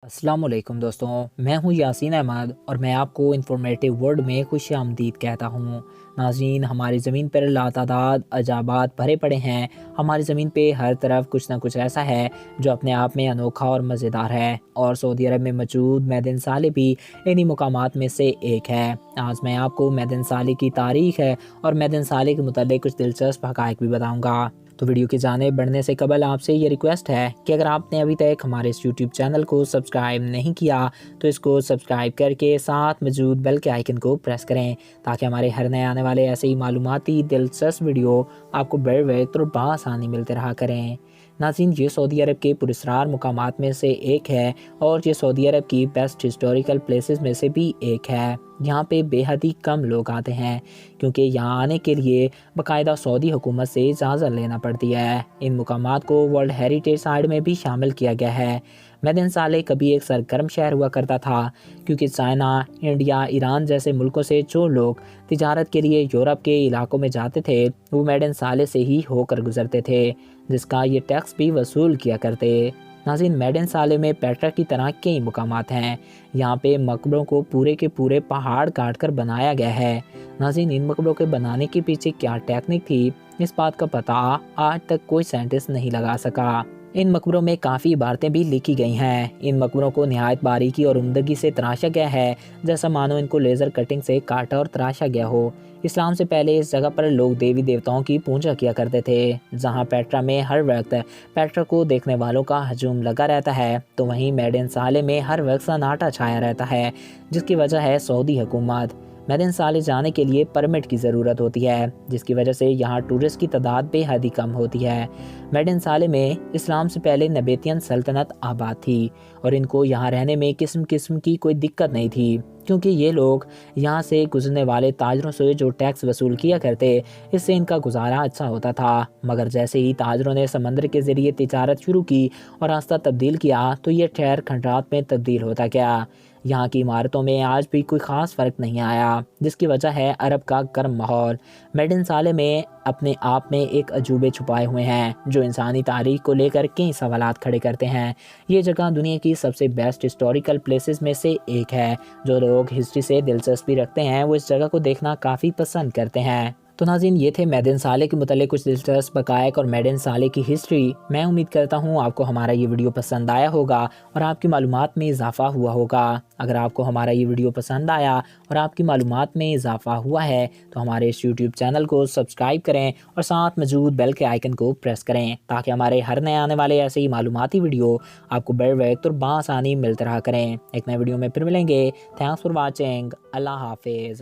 السلام علیکم دوستوں، میں ہوں یاسین احمد اور میں آپ کو انفارمیٹیو ورلڈ میں خوش آمدید کہتا ہوں۔ ناظرین، ہماری زمین پر لاتعداد عجائبات بھرے پڑے ہیں۔ ہماری زمین پہ ہر طرف کچھ نہ کچھ ایسا ہے جو اپنے آپ میں انوکھا اور مزیدار ہے، اور سعودی عرب میں موجود میڈان صالح بھی انہی مقامات میں سے ایک ہے۔ آج میں آپ کو میڈان صالح کی تاریخ ہے اور میڈان صالح کے متعلق کچھ دلچسپ حقائق بھی بتاؤں گا۔ تو ویڈیو کی جانب بڑھنے سے قبل آپ سے یہ ریکویسٹ ہے کہ اگر آپ نے ابھی تک ہمارے اس یوٹیوب چینل کو سبسکرائب نہیں کیا تو اس کو سبسکرائب کر کے ساتھ موجود بیل کے آئیکن کو پریس کریں، تاکہ ہمارے ہر نئے آنے والے ایسے ہی معلوماتی دلچسپ ویڈیو آپ کو بر وقت اور بآسانی ملتے رہا کریں۔ ناظرین، یہ سعودی عرب کے پراسرار مقامات میں سے ایک ہے اور یہ سعودی عرب کی بیسٹ ہسٹوریکل پلیسز میں سے بھی ایک ہے۔ یہاں پہ بے حد ہی کم لوگ آتے ہیں کیونکہ یہاں آنے کے لیے باقاعدہ سعودی حکومت سے اجازت لینا پڑتی ہے۔ ان مقامات کو ورلڈ ہیریٹیج سائٹ میں بھی شامل کیا گیا ہے۔ میڈان صالح کبھی ایک سرگرم شہر ہوا کرتا تھا کیونکہ چائنا، انڈیا، ایران جیسے ملکوں سے جو لوگ تجارت کے لیے یورپ کے علاقوں میں جاتے تھے وہ میڈان صالح سے ہی ہو کر گزرتے تھے، جس کا یہ ٹیکس بھی وصول کیا کرتے۔ ناظرین، میڈان صالح میں پیٹرا کی طرح کئی مقامات ہیں۔ یہاں پہ مقبروں کو پورے کے پورے پہاڑ کاٹ کر بنایا گیا ہے۔ ناظرین، ان مقبروں کے بنانے کے پیچھے کیا ٹیکنیک تھی، اس بات کا پتہ آج تک کوئی سائنٹسٹ نہیں لگا سکا۔ ان مقبروں میں کافی عبارتیں بھی لکھی گئی ہیں۔ ان مقبروں کو نہایت باریکی اور عمدگی سے تراشا گیا ہے، جیسا مانو ان کو لیزر کٹنگ سے کاٹا اور تراشا گیا ہو۔ اسلام سے پہلے اس جگہ پر لوگ دیوی دیوتاؤں کی پوجا کیا کرتے تھے۔ جہاں پیٹرا میں ہر وقت پیٹرا کو دیکھنے والوں کا ہجوم لگا رہتا ہے، تو وہیں میڈان صالح میں ہر وقت سناٹا چھایا رہتا ہے، جس کی وجہ ہے سعودی حکومت۔ میڈان صالح جانے کے لیے پرمٹ کی ضرورت ہوتی ہے، جس کی وجہ سے یہاں ٹورسٹ کی تعداد بے حد ہی کم ہوتی ہے۔ میڈان صالح میں اسلام سے پہلے نبطین سلطنت آباد تھی اور ان کو یہاں رہنے میں قسم کی کوئی دقت نہیں تھی، کیونکہ یہ لوگ یہاں سے گزرنے والے تاجروں سے جو ٹیکس وصول کیا کرتے، اس سے ان کا گزارا اچھا ہوتا تھا۔ مگر جیسے ہی تاجروں نے سمندر کے ذریعے تجارت شروع کی اور راستہ تبدیل کیا تو یہ ٹھہر کھنڈرات میں تبدیل ہوتا گیا۔ یہاں کی عمارتوں میں آج بھی کوئی خاص فرق نہیں آیا، جس کی وجہ ہے عرب کا گرم ماحول۔ میڈان صالح میں اپنے آپ میں ایک عجوبے چھپائے ہوئے ہیں جو انسانی تاریخ کو لے کر کئی سوالات کھڑے کرتے ہیں۔ یہ جگہ دنیا کی سب سے بیسٹ ہسٹوریکل پلیسز میں سے ایک ہے۔ جو لوگ ہسٹری سے دلچسپی رکھتے ہیں وہ اس جگہ کو دیکھنا کافی پسند کرتے ہیں۔ تو ناظرین، یہ تھے میڈان صالح کے متعلق کچھ دلچسپ حقائق اور میڈان صالح کی ہسٹری۔ میں امید کرتا ہوں آپ کو ہمارا یہ ویڈیو پسند آیا ہوگا اور آپ کی معلومات میں اضافہ ہوا ہوگا۔ اگر آپ کو ہمارا یہ ویڈیو پسند آیا اور آپ کی معلومات میں اضافہ ہوا ہے تو ہمارے اس یوٹیوب چینل کو سبسکرائب کریں اور ساتھ موجود بیل کے آئیکن کو پریس کریں، تاکہ ہمارے ہر نئے آنے والے ایسے ہی معلوماتی ویڈیو آپ کو بر وقت اور بآسانی ملتے رہا کریں۔ ایک نئے ویڈیو میں پھر ملیں گے۔ Thanks for watching. اللہ حافظ۔